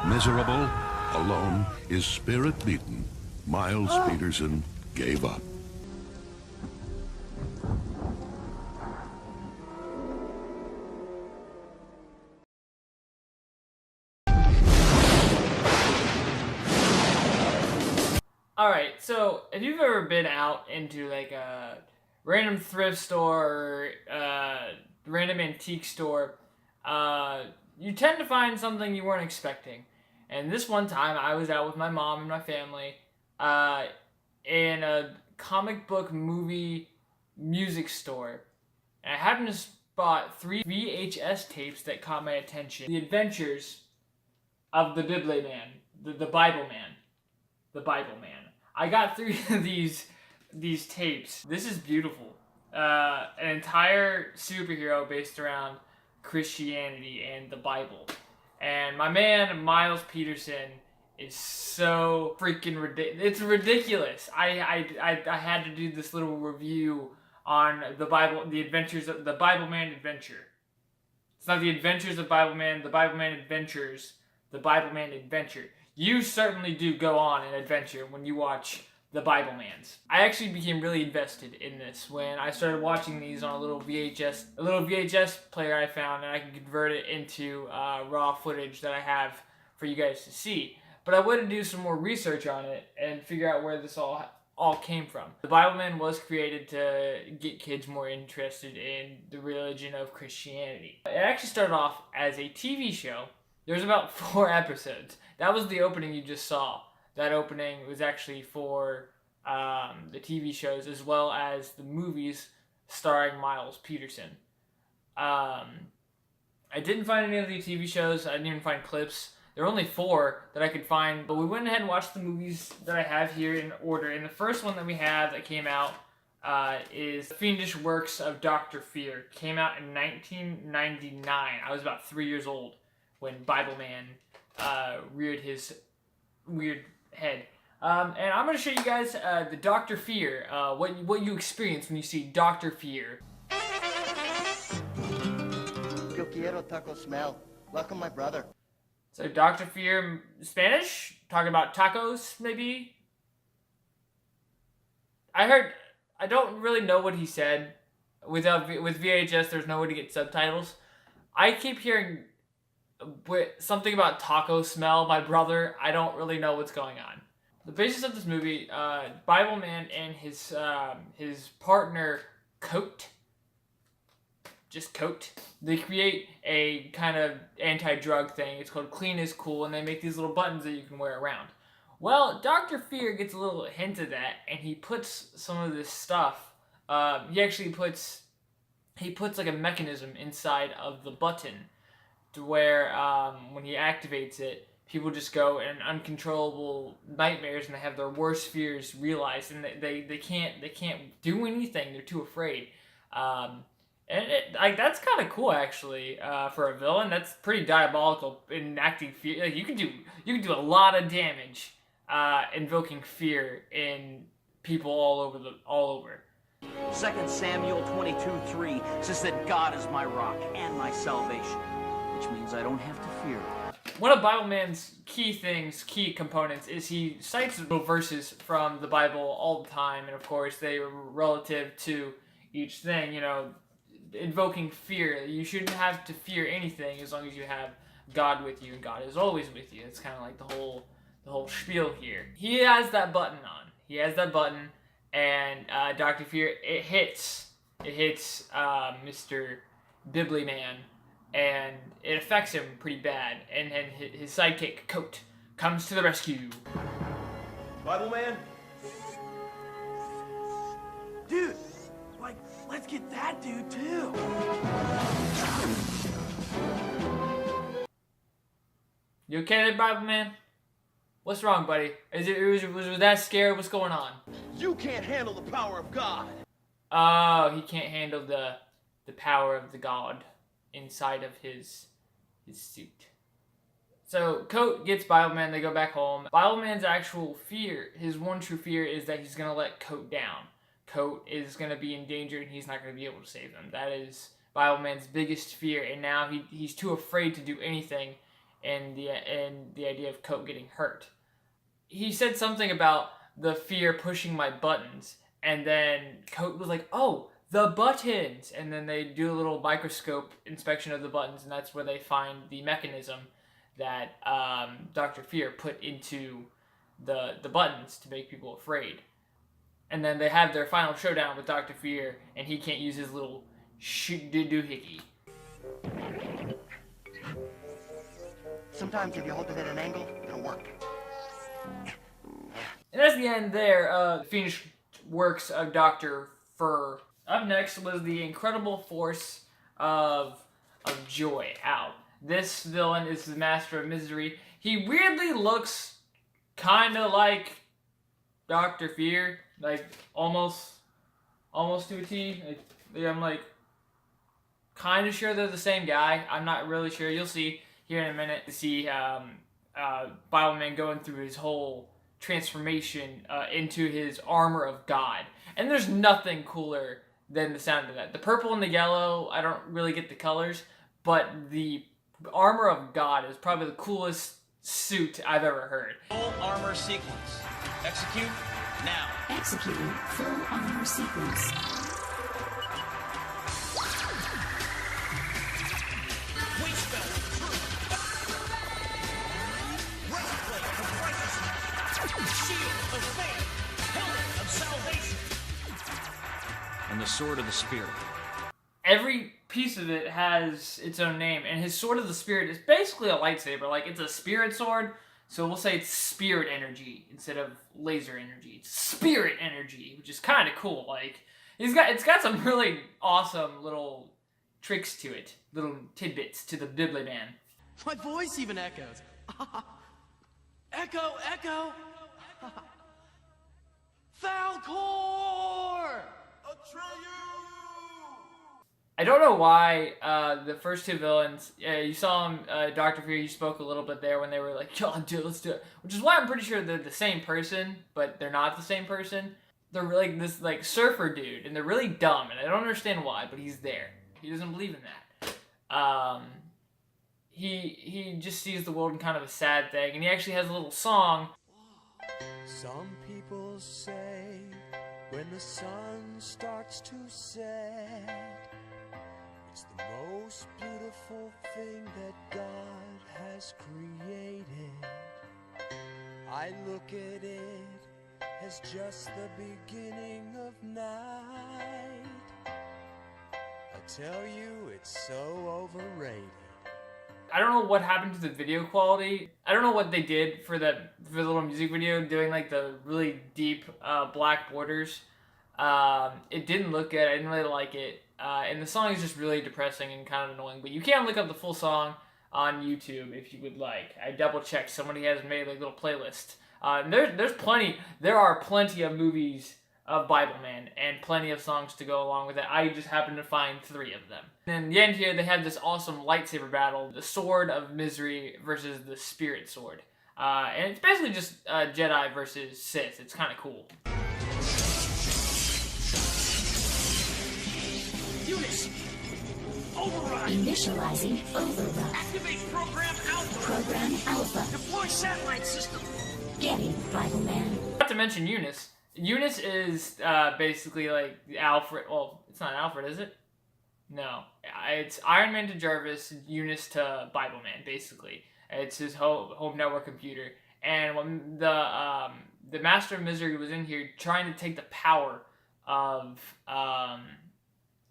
Miserable, alone, his spirit beaten, Miles Peterson gave up. Alright, so if you've ever been out into like a random thrift store or random antique store, you tend to find something you weren't expecting. And this one time, I was out with my mom and my family in a comic book movie music store. And I happened to spot 3 VHS tapes that caught my attention. The Adventures of the Bibleman, the Bible Man. The Bible Man. I got 3 of these tapes. This is beautiful. An entire superhero based around Christianity and the Bible. And my man, Miles Peterson, is so freaking ridiculous. It's ridiculous. I had to do this little review on the Bible, the Adventures of the Bibleman Adventure. It's not the Adventures of Bibleman, the Bibleman Adventures, the Bibleman Adventure. You certainly do go on an adventure when you watch the Biblemans. I actually became really invested in this when I started watching these on a little VHS player I found, and I can convert it into raw footage that I have for you guys to see. But I wanted to do some more research on it and figure out where this all came from. The Bibleman was created to get kids more interested in the religion of Christianity. It actually started off as a TV show. There's about 4 episodes. That was the opening you just saw. That opening was actually for the TV shows as well as the movies starring Miles Peterson. I didn't find any of the TV shows. I didn't even find clips. There were only 4 that I could find, but we went ahead and watched the movies that I have here in order. And the first one that we have that came out is The Fiendish Works of Dr. Fear. Came out in 1999. I was about 3 years old when Bibleman reared his weird head. And I'm going to show you guys the Dr. Fear, what you experience when you see Dr. Fear. Yo quiero taco smell. Welcome, my brother. So Dr. Fear, Spanish, talking about tacos, maybe? I don't really know what he said. With VHS, there's no way to get subtitles. I keep hearing something about taco smell, my brother. I don't really know what's going on. The basis of this movie, Bibleman and his partner, Coat, they create a kind of anti-drug thing. It's called Clean is Cool, and they make these little buttons that you can wear around. Well, Dr. Fear gets a little hint of that, and he puts some of this stuff, he puts like a mechanism inside of the button to where when he activates it, people just go in uncontrollable nightmares and they have their worst fears realized, and they can't do anything. They're too afraid. And that's kind of cool actually for a villain. That's pretty diabolical in acting fear. Like you can do a lot of damage invoking fear in people all over. 2 Samuel 22:3 says that God is my rock and my salvation, which means I don't have to fear. One of Bibleman's key components is he cites verses from the Bible all the time, and of course they are relative to each thing. You know, invoking fear. You shouldn't have to fear anything as long as you have God with you, and God is always with you. It's kind of like the whole spiel here. He has that button on. And Dr. Fear, it hits Mr. Bibleman, and it affects him pretty bad. And his sidekick, Coat, comes to the rescue. Bibleman? Dude, like, let's get that dude too. You okay there, Bibleman? What's wrong, buddy? Was that scary? What's going on? You can't handle the power of God. Oh, he can't handle the power of the God inside of his suit. So Coat gets Bibleman, they go back home. Bibleman's actual fear, his one true fear, is that he's gonna let Coat down. Coat is gonna be in danger and he's not gonna be able to save him. That is Bibleman's biggest fear, and now he's too afraid to do anything. and the idea of Coat getting hurt. He said something about the fear pushing my buttons, and then Coat was like, "Oh, the buttons!" And then they do a little microscope inspection of the buttons, and that's where they find the mechanism that Dr. Fear put into the buttons to make people afraid. And then they have their final showdown with Dr. Fear, and he can't use his little doohickey. Sometimes if you hold it at an angle, it'll work. And that's the end there of the finished works of Dr. Fur. Up next was the Incredible Force of Joy out. This villain is the Master of Misery. He weirdly looks kind of like Dr. Fear, like almost to a T. I'm like kind of sure they're the same guy. I'm not really sure. You'll see here in a minute to see Bibleman going through his whole transformation into his armor of God. And there's nothing cooler than the sound of that. The purple and the yellow, I don't really get the colors, but the armor of God is probably the coolest suit I've ever heard. Full armor sequence. Execute now. Executing full armor sequence. Waistbelt of truth. Breastplate of righteousness. Shield of faith. Helmet of salvation. And the sword of the Spirit. Every piece of it has its own name, and his sword of the Spirit is basically a lightsaber. Like, it's a spirit sword, so we'll say it's spirit energy instead of laser energy. It's spirit energy, which is kind of cool. Like, it's got some really awesome little tricks to it, little tidbits to the Bibleman. My voice even echoes. Echo, echo. Falcor! I don't know why the first two villains, you saw him, Dr. Fear, you spoke a little bit there when they were like, "Yo, dude, let's do it." Which is why I'm pretty sure they're the same person, but they're not the same person. They're like this like surfer dude, and they're really dumb, and I don't understand why, but he's there. He doesn't believe in that. He just sees the world in kind of a sad thing, and he actually has a little song. Some people say when the sun starts to set, it's the most beautiful thing that God has created. I look at it as just the beginning of night. I tell you, it's so overrated. I don't know what happened to the video quality. I don't know what they did for the little music video, doing like the really deep black borders. It didn't look good. I didn't really like it. And the song is just really depressing and kind of annoying. But you can look up the full song on YouTube if you would like. I double checked. Somebody has made like a little playlist. There are plenty of movies of Bibleman and plenty of songs to go along with it. I just happened to find 3 of them. And in the end here, they have this awesome lightsaber battle, the Sword of Misery versus the Spirit Sword. And it's basically just Jedi versus Sith. It's kind of cool. Eunice! Override! Initializing override. Activate Program Alpha! Program Alpha. Deploy satellite system! Getting Bibleman. Not to mention Eunice. Eunice is basically like Alfred. Well, it's not Alfred, is it? No. It's Iron Man to Jarvis, Eunice to Bibleman, basically. It's his home network computer. And when the Master of Misery was in here trying to take the power of...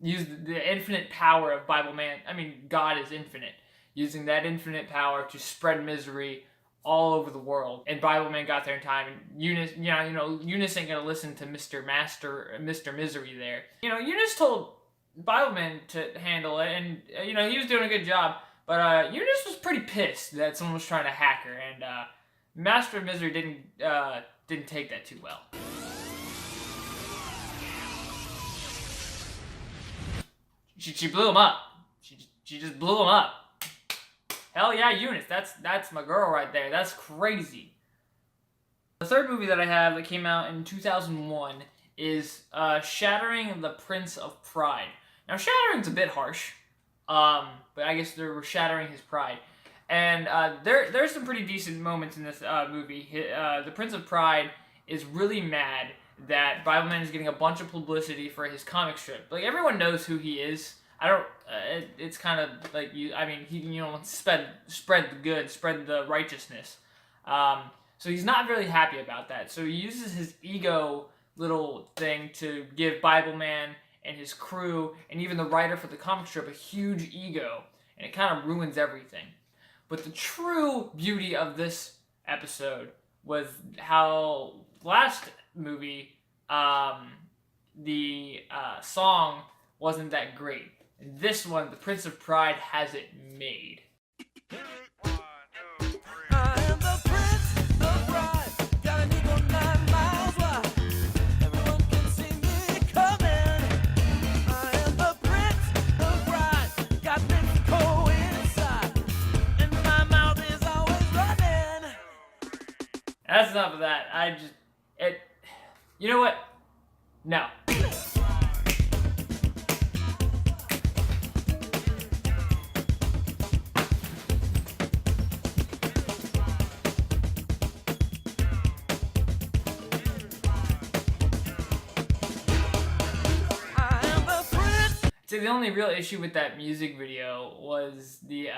use the infinite power of Bibleman. I mean, God is infinite. Using that infinite power to spread misery all over the world. And Bibleman got there in time. And Eunice, Eunice ain't gonna listen to Mr. Misery there. Eunice told Bibleman to handle it, and he was doing a good job. But Eunice was pretty pissed that someone was trying to hack her, and Master of Misery didn't take that too well. She blew him up. She just blew him up. Hell yeah, Eunice. That's my girl right there. That's crazy. The third movie that I have that came out in 2001 is Shattering the Prince of Pride. Now, shattering's a bit harsh, but I guess they were shattering his pride. And there's some pretty decent moments in this movie. The Prince of Pride is really mad that Bibleman is getting a bunch of publicity for his comic strip. Like, everyone knows who he is. I don't. It's kind of like you. I mean, he spread the good, spread the righteousness. So he's not really happy about that. So he uses his ego little thing to give Bibleman and his crew, and even the writer for the comic strip, a huge ego, and it kind of ruins everything. But the true beauty of this episode was how last movie, the song wasn't that great. And this one, the Prince of Pride has it made. That's enough of that. You know what? No. See, the only real issue with that music video was the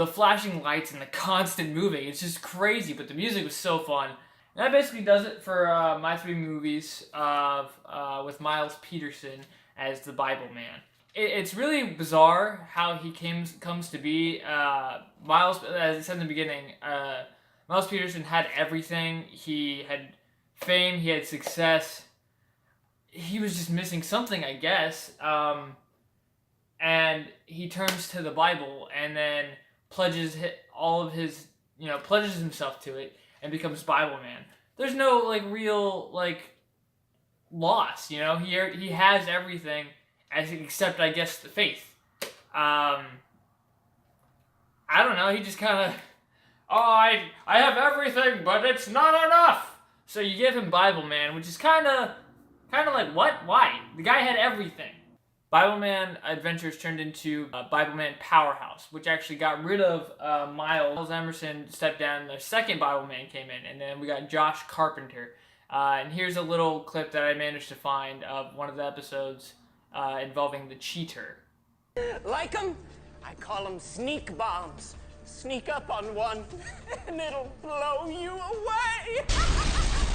flashing lights and the constant moving. It's just crazy, but the music was so fun. And that basically does it for my 3 movies with Miles Peterson as the Bibleman. It's really bizarre how he comes to be. Miles, as I said in the beginning, Miles Peterson had everything. He had fame, he had success. He was just missing something, I guess. And he turns to the Bible and then pledges himself to it and becomes Bibleman. There's no real loss, He has everything except, I guess, the faith. I don't know. He just kind of, I have everything, but it's not enough. So you give him Bibleman, which is kind of like, what? Why? The guy had everything. Bibleman Adventures turned into Bibleman Powerhouse, which actually got rid of Miles Emerson, stepped down, the second Bibleman came in, and then we got Josh Carpenter. And here's a little clip that I managed to find of one of the episodes involving the cheater. Like them? I call them sneak bombs. Sneak up on one, and it'll blow you away.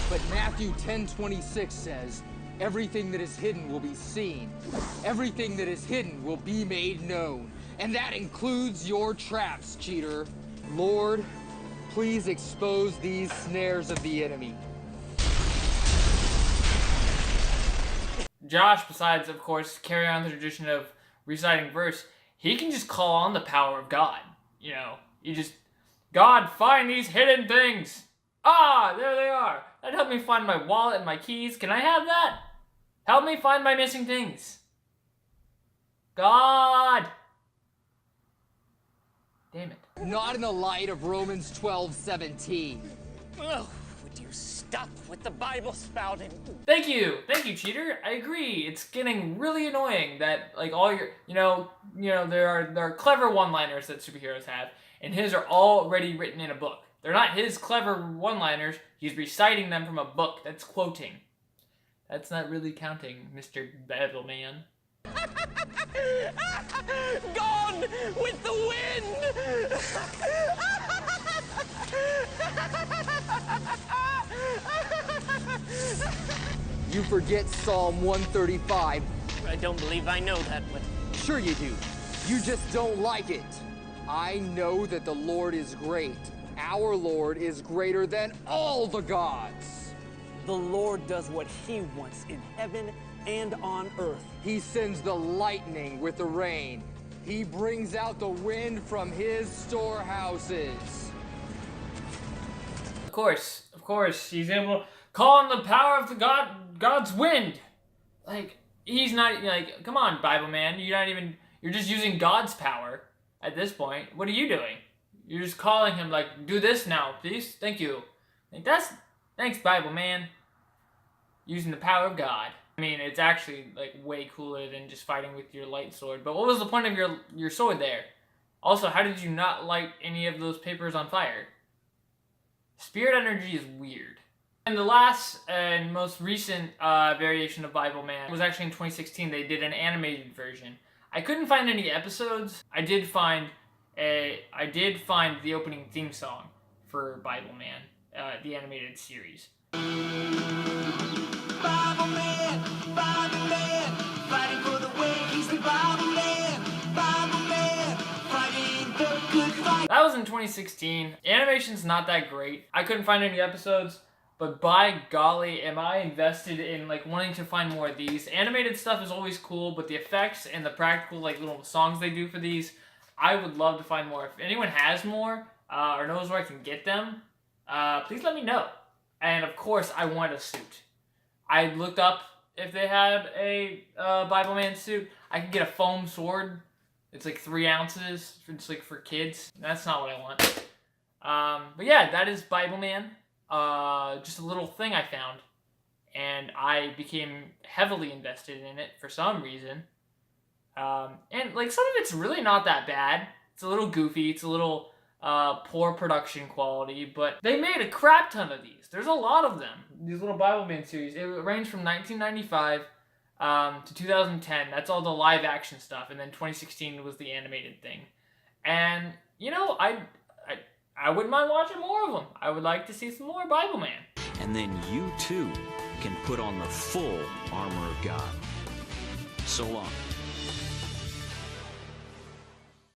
But Matthew 10:26 says, everything that is hidden will be seen. Everything that is hidden will be made known. And that includes your traps, cheater. Lord, please expose these snares of the enemy. Josh, besides, of course, carry on the tradition of reciting verse, he can just call on the power of God. God, find these hidden things. Ah, there they are. That helped me find my wallet and my keys. Can I have that? Help me find my missing things. God. Damn it. Not in the light of Romans 12:17. Oh, would you stop with the Bible spouting? Thank you, cheater. I agree. It's getting really annoying that all your, there are clever one-liners that superheroes have, and his are already written in a book. They're not his clever one-liners. He's reciting them from a book. That's quoting. That's not really counting, Mr. Bibleman. Gone with the wind! You forget Psalm 135. I don't believe I know that one. Sure you do. You just don't like it. I know that the Lord is great. Our Lord is greater than all the gods. The Lord does what he wants in heaven and on earth. He sends the lightning with the rain. He brings out the wind from his storehouses. Of course, he's able to call on the power of God's wind. He's not, come on, Bibleman, you're just using God's power at this point. What are you doing? You're just calling him, do this now, please, thank you. Thanks, Bibleman. Using the power of God. I mean, it's actually, way cooler than just fighting with your light sword. But what was the point of your sword there? Also, how did you not light any of those papers on fire? Spirit energy is weird. And the last and most recent variation of Bibleman was actually in 2016. They did an animated version. I couldn't find any episodes. I did find the opening theme song for Bibleman, the animated series. Bibleman, Bibleman, fighting for the way, he's the Bibleman, Bibleman, fighting the good fight. That was in 2016. Animation's not that great. I couldn't find any episodes, but by golly, am I invested in like wanting to find more of these. Animated stuff is always cool, but the effects and the practical like little songs they do for these, I would love to find more. If anyone has more or knows where I can get them, please let me know. And of course, I want a suit. I looked up if they had a Bibleman suit. I could get a foam sword. It's like 3 ounces. It's like for kids. That's not what I want. But yeah, that is Bibleman. Just a little thing I found. And I became heavily invested in it for some reason. And like some of it's really not that bad. It's a little goofy. It's a little poor production quality. But they made a crap ton of these. There's a lot of them. These little Bibleman series. It ranged from 1995 to 2010. That's all the live action stuff. And then 2016 was the animated thing. And, you know, I wouldn't mind watching more of them. I would like to see some more Bibleman. And then you too can put on the full armor of God. So long.